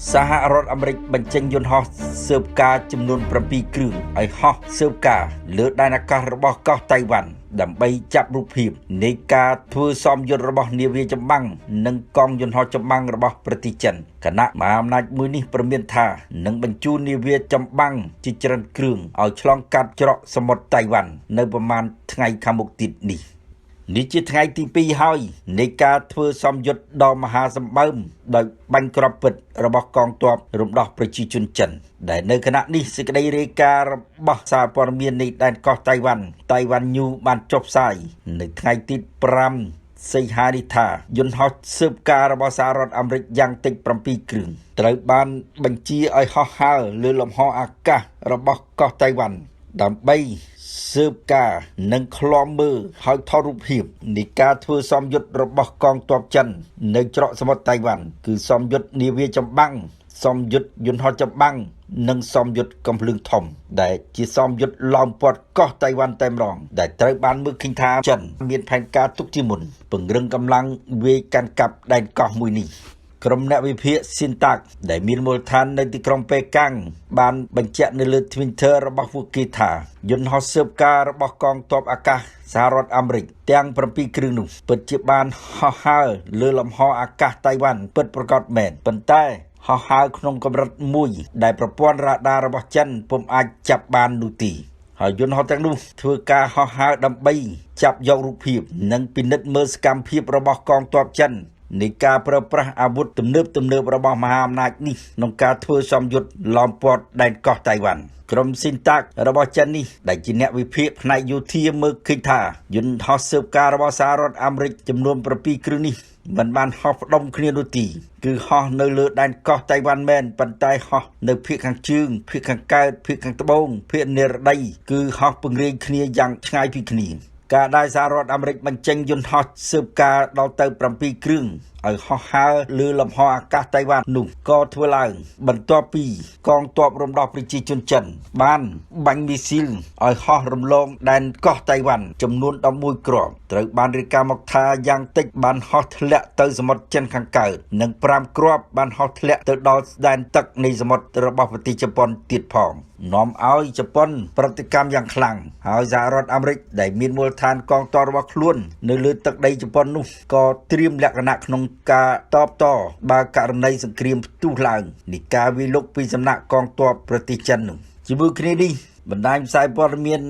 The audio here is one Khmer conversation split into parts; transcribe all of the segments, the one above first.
សហរដ្ឋអាមេរិកបញ្ចេញយន្តហោះស៊ើបការចំនួន7គ្រឿងឲ្យហោះស៊ើបការលើដែនអាកាសរបស់កោះតៃវ៉ាន់ដើម្បីចាប់រូបភាពនៃការធ្វើសមយុទ្ធរបស់នាវាចម្បាំងនិងកងយន្តហោះចម្បាំងរបស់ប្រទេសចិនគណៈមហាអំណាចមួយនេះព្រមានថានឹងបញ្ជូននាវាចម្បាំងជាច្រើនគ្រឿងឲ្យឆ្លងកាត់ច្រកសមុទ្រតៃវ៉ាន់នៅប្រមាណថ្ងៃខាងមុខទៀតនេះនេះជាថ្ងៃទី2ហើយនៃការធ្វើសមយុទ្ធដ៏មហាសម្បើមដោយបាញ់គ្រាប់ពិតរបស់កងទ័ពរំដោះប្រជាជនចិនដែលនៅគណៈនេះសេចក្តីរាយការណ៍របស់សារព័ត៌មាននៃដែនកោះតៃវ៉ាន់ Taiwan News បានចុះផ្សាយនៅថ្ងៃទី5សីហានេះថាយន្តហោះស៊ើបការរបស់សហរដ្ឋអាមេរិកយ៉ាងតិច7គ្រឿងត្រូវបានបញ្ជាឲ្យហោះហើរលើលំហអាកាសរបស់កោះតៃវ៉ាន់ដើម្បីស៊ើបការនិងឃ្លាំមើលហើយថតរូបភាពនៃការធ្វើសមយុទ្ធរបស់កងទ័ពចិននៅច្រកសមុទ្រតៃវ៉ាន់គឺសមយុទ្ធនាវាចម្បាំងសមយុទ្ធយន្តហោះចម្បាំងនិងសមយុទ្ធកំភ្លើងធំដែលជាសមយុទ្ធឡោមព័ទ្ធកោះតៃវ៉ាន់តែម្ដងដែលត្រូវបានមើលឃើញថាចិនមានផែនការទុកជាមុនពង្រឹងកម្លាំងវាយកាន់កាប់ដែនកោះមួយនេះក្រុមអ្នកវិភាគស៊ីនតាក់ដែលមានមូលដ្ឋាននៅទីក្រុងប៉េកាំងបានបញ្ជាក់នៅលើ Twitter របស់ពួកគេថាយន្តហោះស៊ើបការរបស់កងទ័ពអាកាសសហរដ្ឋអាមេរិកទាំង7គ្រឿងនោះពិតជាបានហោះហើរលើលំហអាកាសតៃវ៉ាន់ពិតប្រាកដមែនប៉ុន្តែហោះហើរក្នុងកម្រិតមួយដែលប្រព័ន្ធរ៉ាដារបស់ចិនពុំអាចចាប់បាននោះទេហើយយន្តហោះទាំងនោះធ្វើការហោះហើរដើម្បីចាប់យករូបភាពនិងពិនិត្យមើលសកម្មភាពរបស់កងទ័ពចិននៃការប្រើប្រាស់អាវុធទំនើបរបស់មហាអំណាចនេះក្នុងការធ្វើសមយុទ្ធឡោមព័ទ្ធដែនកោះតៃវ៉ាន់ក្រុមស៊ីនតាក់របស់ចិននេះដែលជាអ្នកវិភាគផ្នែកយោធាមើលឃើញថាយន្តហោះស៊ើបការរបស់សហរដ្ឋអាមេរិកចំនួន7គ្រឿងនេះមិនបានហោះផ្ដុំគ្នានោះទេគឺហោះនៅលើដែនកោះតៃវ៉ាន់មែនប៉ុន្តែហោះនៅភាគខាងជើងភាគខាងកើតភាគខាងត្បូងភាគនិរតីគឺហោះពង្រាយគ្នាយ៉ាងឆ្ងាយពីគ្នាការដែលសហរដ្ឋអាមេរិកបញ្ចេញយន្តហោះស៊ើបការដល់ទៅ7គ្រឿងឲ្យហោះហើរលើលំហអាកាសតៃវ៉ាន់នោះក៏ធ្វើឡើងបន្ទាប់ពីកងទ័ពរំដោះប្រជាជនចិនបានបាញ់មីស៊ីលឲ្យហោះរំលងដែនកោះតៃវ៉ាន់ចំនួន11គ្រាប់ត្រូវបានរាយការណ៍មកថាយ៉ាងតិចបានហោះធ្លាក់ទៅសមុទ្រចិនខាងកើតនិង5គ្រាប់បានហោះធ្លាក់ទៅដល់ដែនទឹកនៃសមុទ្ររបស់ប្រទេសជប៉ុនទៀតផងនាំឲ្យជប៉ុនប្រតិកម្មយ៉ាងខ្លាំងហើយសហរដ្ឋអាមេរិកដែលមានមូលដ្ឋានកងទ័ពរបស់ខ្លួននៅលើទឹកដីជប៉ុននោះក៏ត្រៀមលក្ខណៈក្នុងការតបតបើករណីសង្គ្រាមផ្ទុះឡើងនៃការវាយលុកពីសំណាក់កងទ័ពប្រទេសចិននោះជាមួយគ្នានេះបណ្ដាញផ្សាយព័ត៌មាន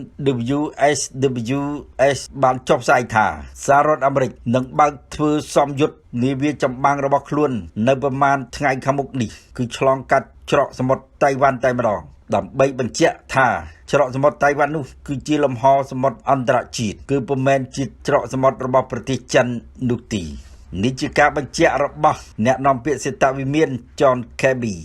WSWS បានចុះផ្សាយថាសហរដ្ឋអាមេរិកនឹងបើកធ្វើសមយុទ្ធនាវាចម្បាំងរបស់ខ្លួននៅប្រមាណថ្ងៃខាងមុខនេះគឺឆ្លងកាត់ច្រកសមុទ្រតៃវ៉ាន់តែម្ដងដើម្បីបញ្ជាក់ថាច្រកសមុទ្រតៃវ៉ាន់នោះគឺជាលំហសមុទ្រអន្តរជាតិគឺពុំមែនជាច្រកសមុទ្ររបស់ប្រទេសចិននោះទេនេះជាការបញ្ជាក់របស់អ្នកនាំពាក្យសេតវិមាន John Kirby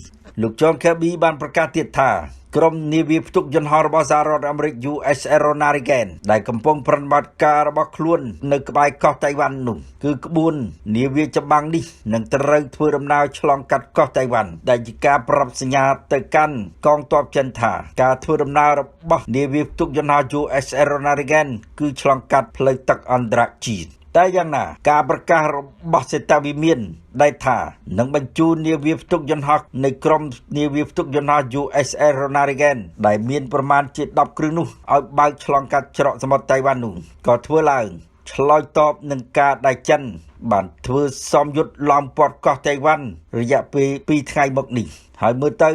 លោក John Kirby បានប្រកាសទៀតថាក្រុមនាវាផ្ទុកយន្តហោះរបស់សហរដ្ឋអាមេរិក USS Ronald Reagan ដែលកំពុងប្រតិបត្តិការរបស់ខ្លួននៅក្បែរកោះតៃវ៉ាន់នោះគឺក្បួននាវាចម្បាំងនេះនឹងត្រូវធ្វើដំណើរឆ្លងកាត់កោះតៃវ៉ាន់ដែលជាការប្រាប់សញ្ញាទៅកាន់កងទ័ពចិនថាការធ្វើដំណើររបស់នាវាផ្ទុកយន្តហោះ USS Ronald Reagan គឺឆ្លងកាត់ផ្លូវទឹកអន្តរជាតិតែយ៉ាងណាការប្រកាសរបស់សេតវិមានដែលថានឹងបញ្ជូននាវាផ្ទុកយន្តហោះនៃក្រុមនាវាផ្ទុកយន្តហោះ USS Ronald Reagan ដែលមានប្រមាណជា10គ្រឿងនោះឲ្យបើកឆ្លងកាត់ច្រកសមុទ្រតៃវ៉ាន់នោះក៏ធ្វើឡើងឆ្លើយតបនឹងការដែលចិនបានធ្វើសមយុទ្ធឡោមព័ទ្ធកោះតៃវ៉ាន់រយៈពេល2ថ្ងៃមកនេះហើយមើលទៅ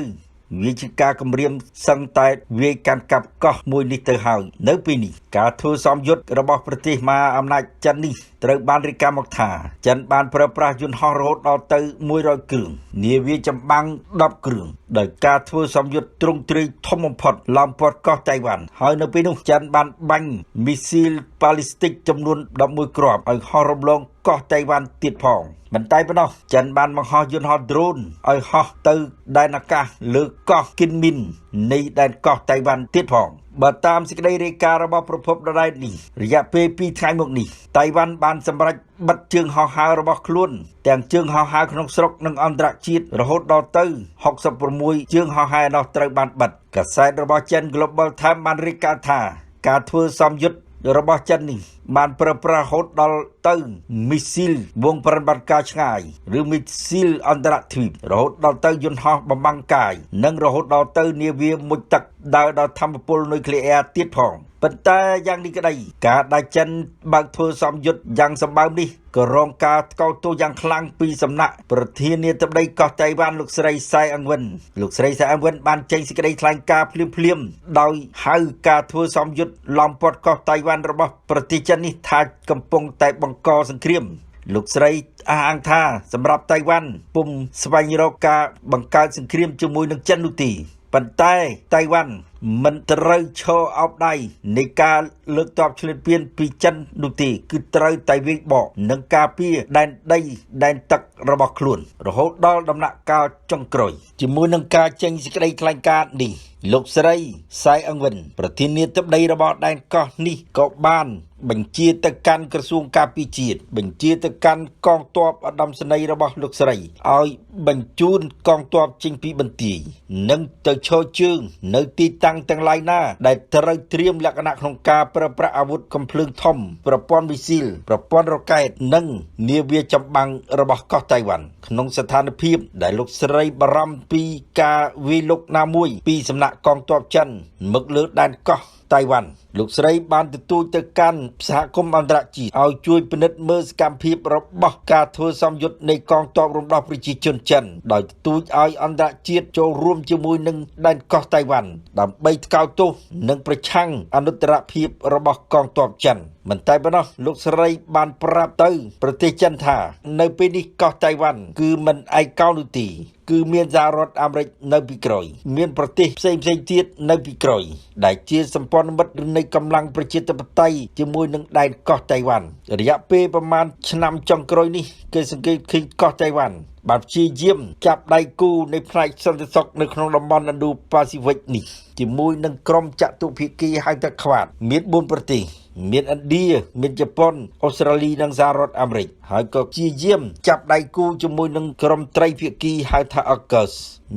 វាជាការគម្រាមសឹងតែវាយកាន់កាប់កោះមួយនេះទៅហើយនៅពេលនេះការធ្វើសមយុទ្ធរបស់ប្រទេសមហាអំណាចចិននេះត្រូវបានរាយការណ៍មកថាចិនបានប្រើប្រាស់យន្តហោះរហូតដល់ទៅ100គ្រឿងនាវាចម្បាំង10គ្រឿងដោយការធ្វើសមយុទ្ធទ្រង់ទ្រាយធំបំផុតឡោមព័ទ្ធកោះតៃវ៉ាន់ហើយនៅពេលនោះចិនបានបាញ់មីស៊ីលប៉ាឡីស្ទិកចំនួន11គ្រាប់ឲ្យហោះរំលងកោះតៃវ៉ាន់ទៀតផងមិនតែប៉ុណ្ណោះចិនបានបង្ហោះយន្តហោះ drone ឲ្យហោះទៅដែនអាកាសលើកោះគិនមីននៃដែនកោះតៃវ៉ាន់ទៀតផងបើតាមសេចក្តីរាយការណ៍របស់ប្រភពដដែលនេះរយៈពេល2ថ្ងៃមកនេះតៃវ៉ាន់បានសម្រេចបិទជើងហោះហើររបស់ខ្លួនទាំងជើងហោះហើរក្នុងស្រុកនិងអន្តរជាតិរហូតដល់ទៅ66ជើងហោះហើរនោះត្រូវបានបិទកាសែតរបស់ចិន Global Times បានរាយការណ៍ថាការធ្វើសមយុទ្ធ របស់ចិននេះបានប្រើប្រាស់រហូតដល់ទៅមីស៊ីលវងប្រតិបត្តិការឆ្ងាយឬមីស៊ីលអន្តរជាតិរហូតដល់ទៅយន្តហោះបំបាំងកាយនិងរហូតដល់ទៅនាវាមុជទឹកដើរដល់ធម្មពលនុយក្លេអ៊ែរទៀតផងប៉ុន្តែយ៉ាងនេះក្តីការដែលចិនបើកធ្វើសម្ពយុទ្ធយ៉ាងសម្បើមនេះក៏រងការថ្កោលទោសយ៉ាងខ្លាំងពីសំណាក់ប្រធានាធិបតីកោះតៃវ៉ាន់លោកស្រីសៃអង្វិនលោកស្រីសៃអង្វិនបានចេញសេចក្តីថ្លែងការណ៍ភ្លាមៗដោយហៅការធ្វើសម្ពយុទ្ធឡោមព័ទ្ធកោះតៃវ៉ាន់របស់ប្រទេសចិននេះថាកំពុងតែបង្កសង្គ្រាមលោកស្រីអះអាងថាសម្រាប់តៃវ៉ាន់ពុំស្វែងរកការបង្កើតសង្គ្រាមជាមួយនឹងចិននោះទេប៉ុន្តែតៃវ៉ាន់មិនត្រូវឈរអោបដៃនៃការលើកទ័ពឈ្លានពានពីចិននោះទេគឺត្រូវតែវាយបកនិងការពារដែនដីដែនទឹករបស់ខ្លួនរហូតដល់ដំណាក់កាលចុងក្រោយជាមួយនឹងការចេញសេចក្តីថ្លែងការណ៍នេះលោកស្រីសៃអង្វិនប្រធានាធិបតីរបស់ដែនកោះនេះក៏បានបញ្ជាទៅកាន់ក្រសួងការពារជាតិបញ្ជាទៅកាន់កងទ័ពឧត្តមសេនីយ៍របស់លោកស្រីឲ្យបញ្ជូនកងទ័ពចេញពីបន្ទាយនិងទៅឈរជើងនៅទីតាំងទាំងឡាយណាដែលត្រូវត្រៀមលក្ខណៈក្នុងការប្រើប្រាស់អាវុធកំភ្លើងធំប្រព័ន្ធមីស៊ីលប្រព័ន្ធរ៉ុកែតនិងនាវាចម្បាំងរបស់កោះតៃវ៉ាន់ក្នុងស្ថានភាពដែលលោកស្រីបារម្ភពីការវាយលុកណាមួយពីសំណាក់កងទ័ពចិនមកលើដែនកោះតៃវ៉ាន់លោកស្រីបានទទូចទៅកាន់សហគមន៍អន្តរជាតិឲ្យជួយពិនិត្យមើលសកម្មភាពរបស់ការធ្វើសម្ពយុទ្ធនៃកងទ័ពរំដោះប្រជាជនចិនដោយទទូចឲ្យអន្តរជាតិចូលរួមជាមួយនឹងដែនកោះតៃវ៉ាន់ដើម្បីថ្កោលទោសនិងប្រឆាំងអនុត្តរភាពរបស់កងទ័ពចិនមិនតែប៉ុណ្ណោះលោកស្រីបានប្រាប់ទៅប្រទេសចិនថានៅពេលនេះកោះតៃវ៉ាន់គឺមិនឯកោនោះទេគឺមានសហរដ្ឋអាមេរិកនៅពីក្រោយមានប្រទេសផ្សេងៗទៀតនៅពីក្រោយដែលជាសម្ព័ន្ធមិត្តនៃកម្លាំងប្រជាធិបតេយ្យជាមួយនឹងដែនកោះតៃវ៉ាន់រយៈពេលប្រមាណឆ្នាំចុងក្រោយនេះគេសង្កេតឃើញកោះតៃវ៉ាន់បានព្យាយាមចាប់ដៃគូនៃផ្នែកសន្តិសុខនៅក្នុងតំបន់ Indo-Pacific នេះជាមួយនឹងក្រុមចតុភាគីហៅថាខ្វាតមាន4ប្រទេសមានឥណ្ឌាមានជប៉ុនអូស្ត្រាលីនិងសហរដ្ឋអាមេរិកហើយក៏ព្យាយាមចាប់ដៃគូជាមួយនឹងក្រុមត្រីភាគីហៅថា AUKUS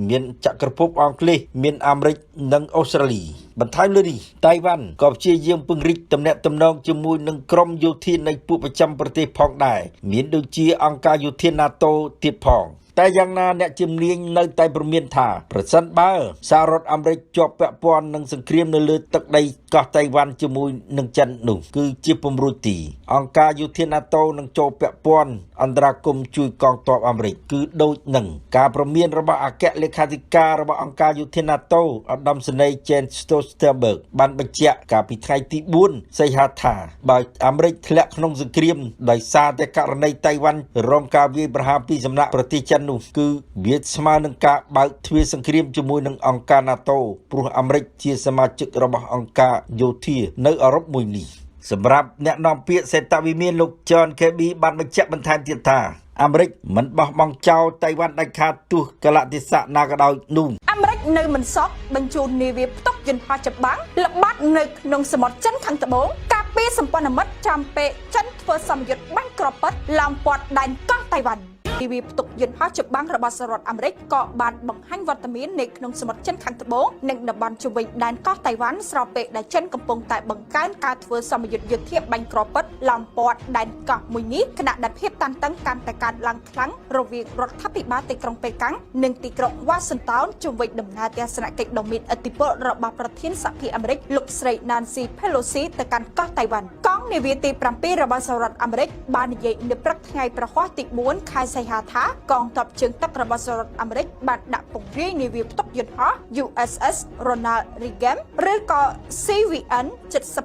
មានចក្រភពអង់គ្លេសមានអាមេរិកនិងអូស្ត្រាលីបន្ថែមលើនេះតៃវ៉ាន់ក៏ព្យាយាមពង្រីកទំនាក់ទំនងជាមួយនឹងក្រុមយោធានៃពួកប្រចាំប្រទេសផងដែរមានដូចជាអង្គការយោធា NATO ទៀតផងតែយ៉ាងណាអ្នកជំនាញនៅតែព្រមានថាប្រសិនបើសហរដ្ឋអាមេរិកជាប់ពាក់ព័ន្ធនឹងសង្គ្រាមនៅលើទឹកដីកោះតៃវ៉ាន់ជាមួយនឹងចិននោះគឺជាពំរួចទីអង្គការយោធា NATO នឹងចូលពាក់ព័ន្ធអន្តរាគមន៍ជួយកងទ័ពអាមេរិកគឺដូចនឹងការព្រមានរបស់អគ្គលេខាធិការរបស់អង្គការយោធា NATO ឧត្តមសេនីយ៍ Jens Stoltenberg បានបញ្ជាក់កាលពីថ្ងៃទី4សីហាថាបើអាមេរិកធ្លាក់ក្នុងសង្គ្រាមដោយសារតែករណីតៃវ៉ាន់រងការវាយប្រហារពីសំណាក់ប្រទេសចិននោះគឺវាស្មើនឹងការបើកទ្វារសង្គ្រាមជាមួយនឹងអង្គការ NATO ព្រោះអាមេរិកជាសមាជិករបស់អង្គការយោធានៅអឺរ៉ុបមួយនេះសម្រាប់អ្នកនាំពាក្យសេតវិមានលោក John Kirby បានបញ្ជាក់បន្ថែមទៀតថាអាមេរិកមិនបោះបង់ចោលតៃវ៉ាន់ដាច់ខាតទោះកលៈទេសៈណាក៏ដោយនោះអាមេរិកនៅមិនសក់បញ្ជូននាវាផ្ទុកយន្តហោះចម្បាំងល្បាតនៅក្នុងសមុទ្រចិនខាងត្បូងការពារសម្ព័ន្ធមិត្តចាំពេលចិនធ្វើសម្ពយុទ្ធបាញ់គ្រាប់ប៉ិតឡោមព័ទ្ធដែនកោះតៃវ៉ាន់នាវាផ្ទុកយន្តហោះចម្បាំងរបស់សហរដ្ឋអាមេរិកក៏បានបង្ហាញវត្តមាននៅក្នុងសមុទ្រចិនខាងត្បូងនិងតំបន់ជុំវិញដែនកោះតៃវ៉ាន់ស្របពេលដែលចិនកំពុងតែបង្កើនការធ្វើសម្ពយុទ្ធយុទ្ធសាស្ត្របាញ់គ្រាប់ប៉ិតឡោមព័ទ្ធដែនកោះមួយនេះខណៈដែលភាពតានតឹងកាន់តែកើតឡើងខ្លាំងរវាងរដ្ឋាភិបាលទីក្រុងប៉េកាំងនិងទីក្រុងវ៉ាស៊ីនតោនជុំវិញដំណើរទស្សនកិច្ចដ៏មានឥទ្ធិពលរបស់ប្រធានសហភាពអាមេរិកលោកស្រី Nancy Pelosi ទៅកាន់កោះតៃវ៉ាន់កងនាវាទី7របស់សហរដ្ឋអាមេរិកបាននិយាយនៅព្រឹកថ្ងៃប្រហ័សទី4ខែសីហាថាកងទ័ពជើងទឹករបស់សហរដ្ឋអាមេរិកបានដាក់ពង្រាយនាវាផ្ទុកយន្តហោះ USS Ronald Reagan ឬក៏ CVN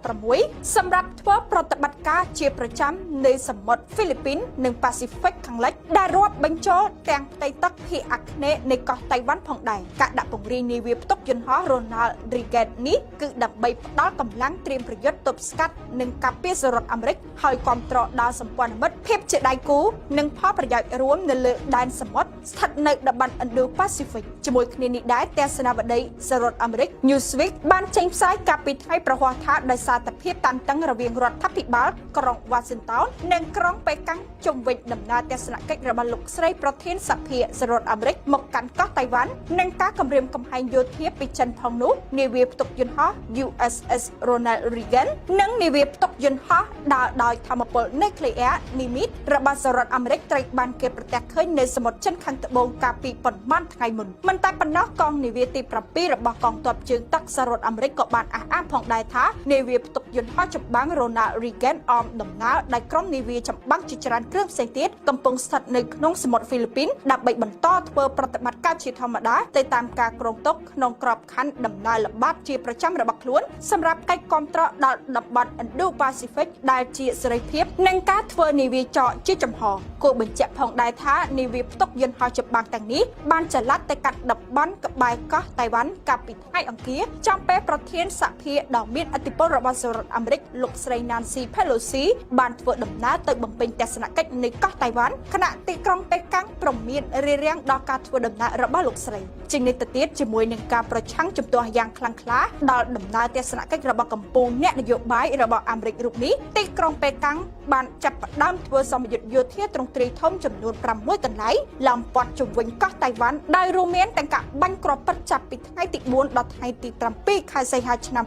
76សម្រាប់ធ្វើប្រតិបត្តិការជាប្រចាំនៅសមុទ្រហ្វីលីពីននិងប៉ាស៊ីហ្វិកខាងលិចដែលរាប់បញ្ចូលទាំងផ្ទៃទឹកភាគអាគ្នេយ៍នៃកោះតៃវ៉ាន់ផងដែរការដាក់ពង្រាយនាវាផ្ទុកយន្តហោះ Ronald Reagan នេះគឺដើម្បីផ្ដល់កម្លាំងត្រៀមប្រយុទ្ធទប់ស្កាត់និងការពារសហរដ្ឋអាមេរិកឲ្យគ្រប់គ្រងដល់សម្ព័ន្ធមិត្តភាពជាដៃគូនិងផលប្រយោជន៍រួមនៅលើដែនសមុទ្រស្ថិតនៅតំបន់ Indo-Pacific ជាមួយគ្នានេះដែរទស្សនាវដ្តីសហរដ្ឋអាមេរិក Newsweek បានចេញផ្សាយកាលពីថ្ងៃប្រហ័សថាដោយសារតែភាពតានតឹងរវាង រដ្ឋាភិបាលក្រុងវ៉ាស៊ីនតោននិងក្រុងប៉េកាំងជុំវិញដំណើរទស្សនកិច្ចរបស់លោកស្រីប្រធានសភាសហរដ្ឋអាមេរិកមកកាន់កោះតៃវ៉ាន់និងការគម្រាមកំហែងយោធាពីចិនផងនោះនាវាផ្ទុកយន្តហោះ USS Ronald Reagan និងនាវាផ្ទុកយន្តហោះដើរដោយថាមពលនុយក្លេអ៊ែរ Nimitz របស់សហរដ្ឋអាមេរិកត្រូវបានគេប្រទះឃើញនៅសមុទ្រចិនខាងត្បូងកាលពីប៉ុន្មានថ្ងៃមុនមិនតែប៉ុណ្ណោះកងនាវាទី7របស់កងទ័ពជើងទឹកសហរដ្ឋអាមេរិកក៏បានអះអាងផងដែរថានាវាផ្ទុកយន្តហោះចម្បាំង Ronald Reagan អមដំណើរដោយក្រុមនាវាចម្បាំងជាច្រើនគ្រឿងផ្សេងទៀតកំពុងស្ថិតនៅក្នុងសមុទ្រហ្វីលីពីនដើម្បីបន្តធ្វើប្រតិបត្តិការជាធម្មតាទៅតាមការគ្រោងទុកក្នុងក្របខ័ណ្ឌដំណើរល្បាតជាប្រចាំរបស់ខ្លួនសម្រាប់កិច្ចគាំទ្រដល់តំបន់ Indo-Pacific ដែលជាសេរីភាពនិងការធ្វើនាវាចកជាចំហគួរបញ្ជាក់ផងដែរថានាវាផ្ទុកយន្តហោះចម្បាំងទាំងនេះបានចល័តទៅកាត់តំបន់ក្បែរកោះតៃវ៉ាន់កាលពីថ្ងៃអង្គារចំពេលប្រធានសភាដ៏មានឥទ្ធិពលរបស់សហរដ្ឋអាមេរិកលោកស្រី Nancy Pelosi បានធ្វើដំណើរទៅបំពេញទស្សនកិច្ចនៅកោះតៃវ៉ាន់ខណៈទីក្រុងប៉េកាំងព្រមានរារាំងដល់ការធ្វើដំណើររបស់លោកស្រីជាងនេះទៅទៀតជាមួយនឹងការប្រឆាំងជំទាស់យ៉ាងខ្លាំងក្លាដល់ដំណើរទស្សនកិច្ចរបស់កម្ពុជាអ្នកនយោបាយរបស់អាមេរិករូបនេះទីក្រុងប៉េកាំងបានចាប់ផ្ដើមធ្វើសម្ពយុទ្ធយោធាទ្រង់ទ្រាយធំចំនួន6កន្លែងឡោមព័ទ្ធជុំវិញកោះតៃវ៉ាន់ដោយរួមមានទាំងការបាញ់គ្រាប់ប៉ិតចាប់ពីថ្ងៃទី4ដល់ថ្ងៃទី7ខែសីហាឆ្នាំ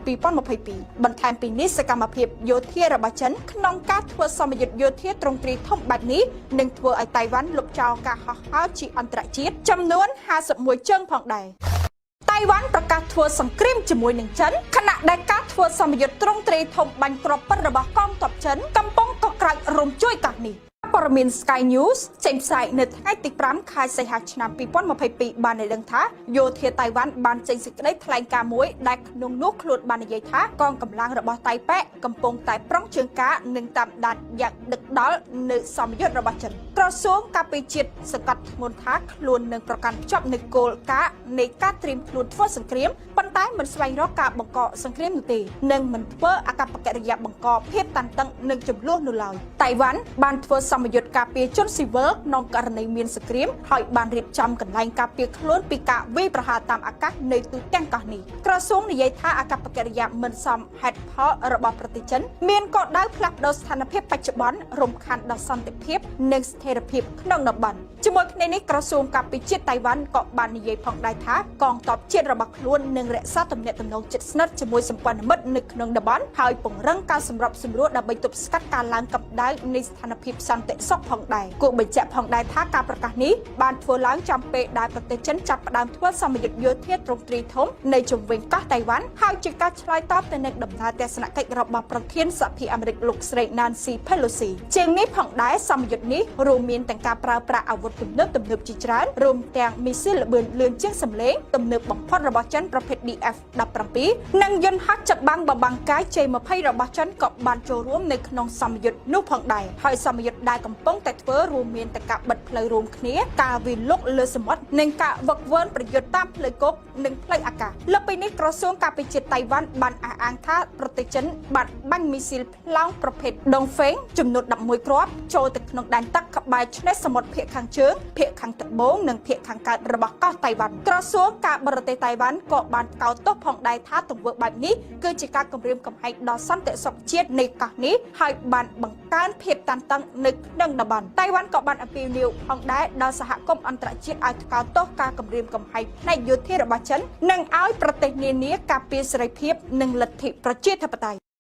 2022បន្ថែមពីនេះសកម្មភាពយោធារបស់ចិនក្នុងការធ្វើសម្ពយុទ្ធយោធាទ្រង់ទ្រាយធំបែបនេះនឹងធ្វើឲ្យតៃវ៉ាន់លុបចោលការហោះហើរជាអន្តរជាតិចំនួន51ជើងផងដែរតៃវ៉ាន់ប្រកាសធ្វើសង្គ្រាមជាមួយនឹងចិនខណៈដែលការធ្វើសម្ពយុទ្ធទ្រង់ទ្រាយធំបាញ់គ្រាប់ប៉ិតរបស់កងទ័ពចិនកំពុងកក្រើករំជួយកោះនេះព័ត៌មាន Sky News ចេញផ្សាយនៅថ្ងៃទី5ខែសីហាឆ្នាំ2022បានដឹងថាយោធាតៃវ៉ាន់បានចេញសេចក្តីថ្លែងការណ៍មួយដែលក្នុងនោះខ្លួនបាននិយាយថាកងកម្លាំងរបស់តៃប៉េកំពុងតែប្រង់ជើងការនិងតាមដានយ៉ាងដឹកដល់នៅសម្ពយុទ្ធរបស់ចិនក្រសួងការពារជាតិសង្កត់ធ្ងន់ថាខ្លួននឹងប្រកាន់ភ្ជាប់នូវគោលការណ៍នៃការត្រៀមខ្លួនធ្វើសង្គ្រាមប៉ុន្តែមិនស្វែងរកការបង្កសង្គ្រាមនោះទេនិងមិនធ្វើអកប្បកិរិយាបង្កភាពតានតឹងនិងចំនួននោះឡើយតៃវ៉ាន់បានធ្វើសម្ពយុទ្ធការពារជនស៊ីវិលក្នុងករណីមានសង្គ្រាមហើយបានរៀបចំកន្លែងការពារខ្លួនពីការវាយប្រហារតាមអាកាសនៅទូទាំងកោះនេះក្រសួងនិយាយថាអកប្បកិរិយាមិនសមហេតុផលរបស់ប្រទេសចិនមានគោលដៅផ្លាស់ប្តូរស្ថានភាពបច្ចុប្បន្នរំខានដល់សន្តិភាពនិងស្ថិរភាពក្នុងតំបន់ជាមួយគ្នានេះក្រសួងការពារជាតិតៃវ៉ាន់ក៏បាននិយាយផងដែរថាកងទ័ពជាតិរបស់ខ្លួននឹងរក្សាទំនាក់ទំនងជិតស្និទ្ធជាមួយសម្ព័ន្ធមិត្តនៅក្នុងតំបន់ហើយពង្រឹងការសម្របសម្រួលដើម្បីទប់ស្កាត់ការឡើងកម្ដៅនៃស្ថានភាពសន្តិសុខផងដែរគួរបញ្ជាក់ផងដែរថាការប្រកាសនេះបានធ្វើឡើងចំពេលដែលប្រទេសចិនចាប់ផ្ដើមធ្វើសម្ពយុទ្ធយោធាទ្រង់ទ្រាយធំនៅជុំវិញកោះតៃវ៉ាន់ហើយជាការឆ្លើយតបទៅនឹងដំណើរទស្សនកិច្ចរបស់ប្រធានសភាអាមេរិកលោកស្រី Nancy Pelosi ជាងនេះផងដែរសម្ពយុទ្ធនេះរួមមានទាំងការប្រើប្រាស់អាវុធទំនើបជាច្រើនរួមទាំងមីស៊ីលល្បឿនលឿនជាងសម្លេងទំនើបបំផុតរបស់ចិនប្រភេទ DF-17 និងយន្តហោះចម្បាំងបបាំងកាយ J-20 របស់ចិនក៏បានចូលរួមនៅក្នុងសម្ពយុទ្ធនោះផងដែរហើយសម្ពយុទ្ធដែលកំពុងតែធ្វើរួមមានទាំងការបិទផ្លូវរួមគ្នាការវាយលុកលើសមុទ្រនិងការវឹកវើប្រយុទ្ធតាមផ្លូវគោកនិងផ្លូវអាកាសលើពីនេះក្រសួងការពារជាតិតៃវ៉ាន់បានអះអាងថាប្រទេសចិនបានបាញ់មីស៊ីលផ្លោងប្រភេទដងហ្វេងចំនួន11គ្រាប់ចូលទៅក្នុងដែនទឹកក្បែរឆ្នេរសមុទ្រភាគខាងជើងភាគខាងត្បូងនិងភាគខាងកើតរបស់កោះតៃវ៉ាន់ក្រសួងការបរទេសតៃវ៉ាន់ក៏បានកោតទោសផងដែរថាទង្វើបែបនេះគឺជាការគំរាមកំហែងដល់សន្តិសុខជាតិនៃកោះនេះហើយបានបង្កើនភាពតានតឹងនៅក្នុងតំបន់តៃវ៉ាន់ក៏បានអំពាវនាវផងដែរដល់សហគមន៍អន្តរជាតិឲ្យថ្កោលទោសការគំរាមកំហែងផ្នែកយោធារបស់ចិននិងឲ្យប្រទេសនានាការពារសេរីភាពនិងលទ្ធិប្រជាធិបតេយ្យ